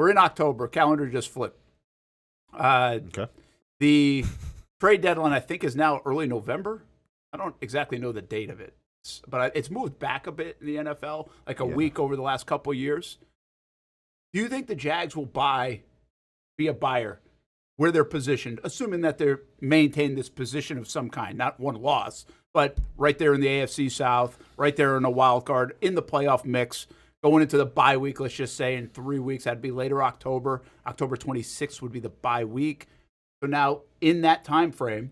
We're in October. Calendar just flipped. Okay. The trade deadline, I think, is now early November. I don't exactly know the date of it, but it's moved back a bit in the NFL, like a week over the last couple of years. Do you think the Jags will be a buyer where they're positioned, assuming that they're maintain this position of some kind, not one loss, but right there in the AFC South, right there in a wild card, in the playoff mix, going into the bye week, let's just say in 3 weeks, that'd be later October. October 26th would be the bye week. So now, in that time frame,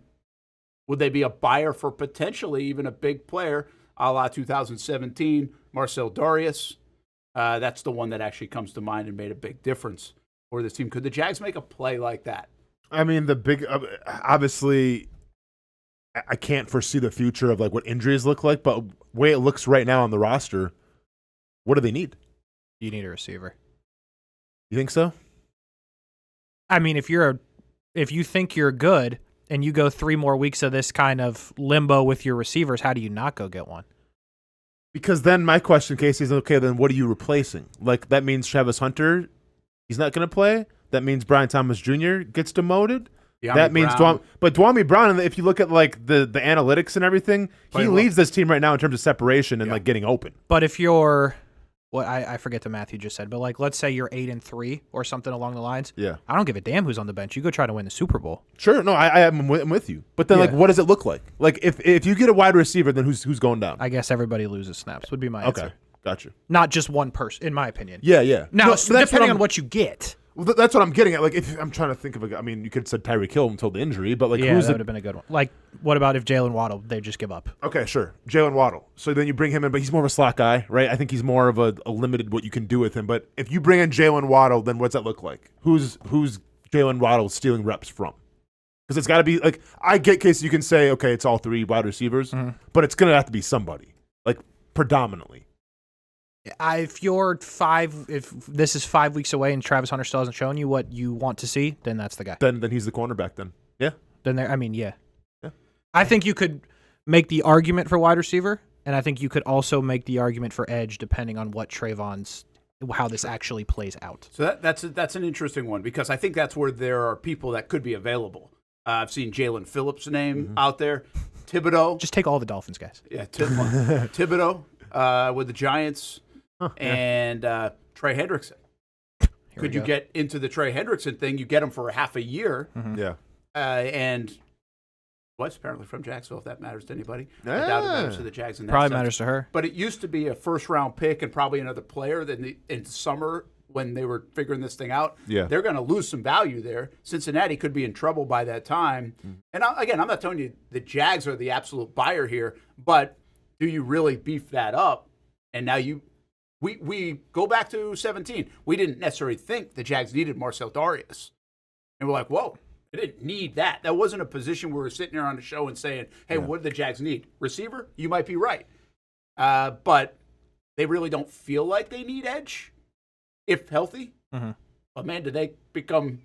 would they be a buyer for potentially even a big player, a la 2017, Marcel Darius? That's the one that actually comes to mind and made a big difference for this team. Could the Jags make a play like that? I mean, the big obviously, I can't foresee the future of like what injuries look like, but the way it looks right now on the roster, what do they need? You need a receiver. You think so? I mean, if you think you're good and you go 3 more weeks of this kind of limbo with your receivers, how do you not go get one? Because then my question, Kasey, is okay, then what are you replacing? Like, that means Travis Hunter, he's not going to play? That means Brian Thomas Jr. gets demoted? That means Dwamie Brown, if you look at like the analytics and everything, he leads this team right now in terms of separation and like getting open. But if you're I forget the math you just said, but like let's say you're 8-3 or something along the lines. Yeah. I don't give a damn who's on the bench. You go try to win the Super Bowl. Sure, no, I'm with you. But then like what does it look like? Like if you get a wide receiver, then who's going down? I guess everybody loses snaps would be my answer. Okay, gotcha. Not just one person, in my opinion. Yeah. Now, depending on what you get. Well, that's what I'm getting at. Like, if I'm trying to think of I mean, you could have said Tyreek Hill until the injury, but like, that would have been a good one. Like, what about if Jalen Waddle, they just give up? Okay, sure. Jalen Waddle. So then you bring him in, but he's more of a slot guy, right? I think he's more of a limited what you can do with him. But if you bring in Jalen Waddle, then what's that look like? Who's Jalen Waddle stealing reps from? Because it's got to be, like, I get Kasey, you can say, okay, it's all 3 wide receivers, but it's going to have to be somebody, like, predominantly. If this is 5 weeks away and Travis Hunter still hasn't shown you what you want to see, then that's the guy. Then he's the cornerback then. Yeah. Yeah. I think you could make the argument for wide receiver, and I think you could also make the argument for edge depending on what how this actually plays out. So that's an interesting one because I think that's where there are people that could be available. I've seen Jalen Phillips' name out there. Thibodeau. Just take all the Dolphins guys. Yeah, Thibodeau with the Giants. And Trey Hendrickson. Could you get into the Trey Hendrickson thing? You get him for half a year. Yeah. And was apparently from Jacksonville, if that matters to anybody. I doubt it matters to the Jags in that Probably sense. matters to her. But it used to be a first-round pick and probably another player. Then in summer, when they were figuring this thing out, they're going to lose some value there. Cincinnati could be in trouble by that time. And again, I'm not telling you the Jags are the absolute buyer here, but do you really beef that up? And now we go back to 17. We didn't necessarily think the Jags needed Marcel Darius. And we're like, whoa, they didn't need that. That wasn't a position where we're sitting here on the show and saying, hey, what do the Jags need? Receiver? You might be right. But they really don't feel like they need edge, if healthy. But, man, did they become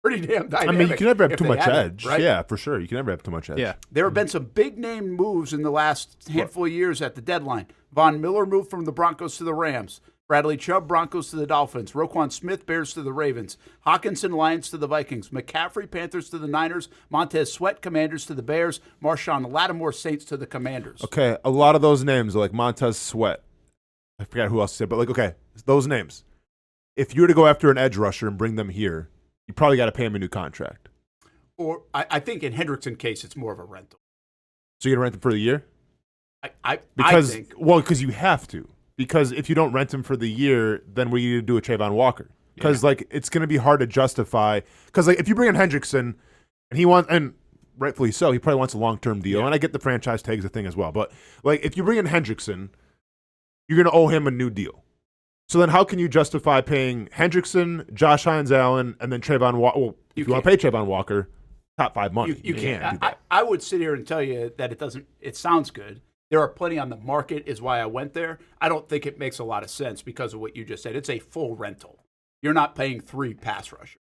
pretty damn dynamic. I mean, you can never have too much edge. Right? Yeah, for sure. You can never have too much edge. Yeah. There have been some big-name moves in the last handful of years at the deadline. Von Miller moved from the Broncos to the Rams. Bradley Chubb, Broncos to the Dolphins. Roquan Smith, Bears to the Ravens. Hawkinson, Lions to the Vikings. McCaffrey, Panthers to the Niners. Montez Sweat, Commanders to the Bears. Marshawn Lattimore, Saints to the Commanders. Okay, a lot of those names are like Montez Sweat. I forgot who else said, but like, okay, those names. If you were to go after an edge rusher and bring them here, you probably got to pay him a new contract. Or I think in Hendrickson case, it's more of a rental. So you're going to rent him for the year? I think. Well, because you have to. Because if you don't rent him for the year, then what are you going to do with Trayvon Walker? Because like it's going to be hard to justify. Because like if you bring in Hendrickson, and rightfully so, he probably wants a long-term deal. And I get the franchise tag's a thing as well. But like if you bring in Hendrickson, you're going to owe him a new deal. So then how can you justify paying Hendrickson, Josh Hines-Allen, and then Trayvon Walker? Well, if you want to pay Trayvon Walker, top 5 money. You can't. I would sit here and tell you that it sounds good. There are plenty on the market is why I went there. I don't think it makes a lot of sense because of what you just said. It's a full rental. You're not paying 3 pass rushers.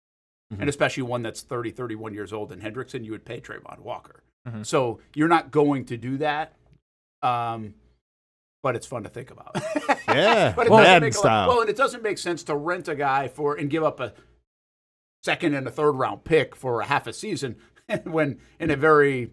And especially one that's 30, 31 years old in Hendrickson, you would pay Trayvon Walker. So you're not going to do that. but it's fun to think about. Yeah, but it well, doesn't Madden make style. well, and it doesn't make sense to rent a guy and give up a second and a third round pick for a half a season when in a very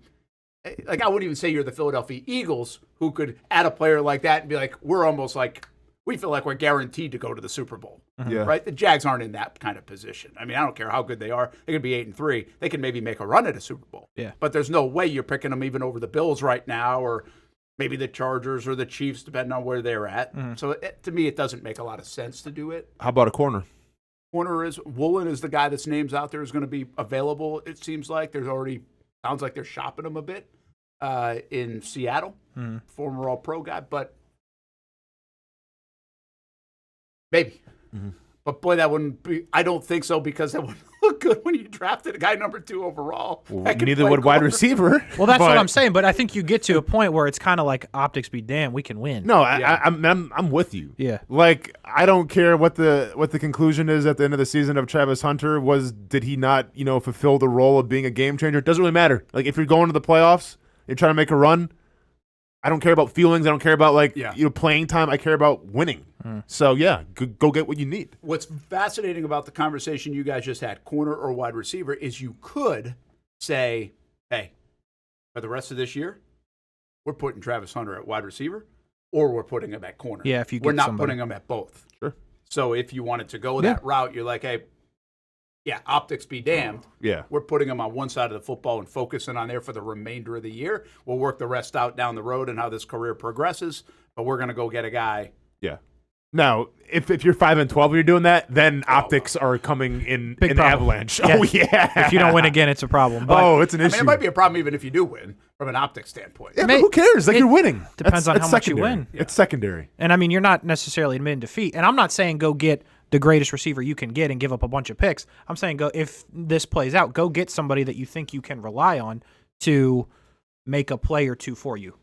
like I wouldn't even say you're the Philadelphia Eagles who could add a player like that and be like, we're almost like we feel like we're guaranteed to go to the Super Bowl. Yeah. Right? The Jags aren't in that kind of position. I mean, I don't care how good they are. They could be 8-3. They can maybe make a run at a Super Bowl. Yeah. But there's no way you're picking them even over the Bills right now or maybe the Chargers or the Chiefs, depending on where they're at. So to me, it doesn't make a lot of sense to do it. How about a corner? Woolen is the guy that's names out there is going to be available. It seems like sounds like they're shopping him a bit in Seattle, former All-Pro guy, but maybe. But boy, that wouldn't be. I don't think so because that wouldn't look good when you drafted a guy number 2 overall. Well, neither would wide receiver. Well, that's what I'm saying. But I think you get to a point where it's kind of like optics be damned, we can win. No, I'm with you. Yeah. Like I don't care what the conclusion is at the end of the season of Travis Hunter did he not fulfill the role of being a game changer? It doesn't really matter. Like if you're going to the playoffs, you're trying to make a run. I don't care about feelings. I don't care about playing time. I care about winning. So yeah, go get what you need. What's fascinating about the conversation you guys just had, corner or wide receiver, is you could say, hey, for the rest of this year, we're putting Travis Hunter at wide receiver, or we're putting him at corner. Yeah, if you get we're not somebody. putting him at both. Sure. So if you wanted to go that route, you're like, hey, yeah, optics be damned. Yeah. We're putting him on one side of the football and focusing on there for the remainder of the year. We'll work the rest out down the road and how this career progresses, but we're going to go get a guy. Yeah. Now, if you're 5-12 and you're doing that, then optics are coming in avalanche. Yeah. Oh yeah. If you don't win again, it's a problem. But it's an issue. I mean, it might be a problem even if you do win from an optics standpoint. Yeah, but who cares? Like you're winning. Depends on That's how much you secondary. win. It's secondary. And I mean, you're not necessarily admitting defeat. And I'm not saying go get the greatest receiver you can get and give up a bunch of picks. I'm saying if this plays out, go get somebody that you think you can rely on to make a play or two for you.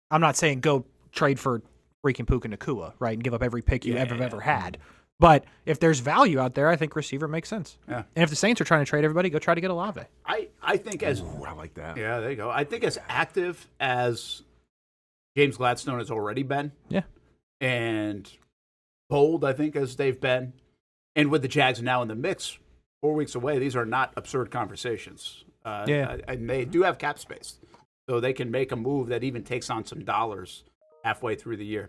I'm not saying go trade for freaking Puka Nacua, right, and give up every pick you ever had. But if there's value out there, I think receiver makes sense. Yeah. And if the Saints are trying to trade everybody, go try to get Olave. I think as I like that. yeah, there you go. I think as active as James Gladstone has already been, and bold I think as they've been, and with the Jags now in the mix, 4 weeks away, these are not absurd conversations. And they do have cap space, so they can make a move that even takes on some dollars halfway through the year.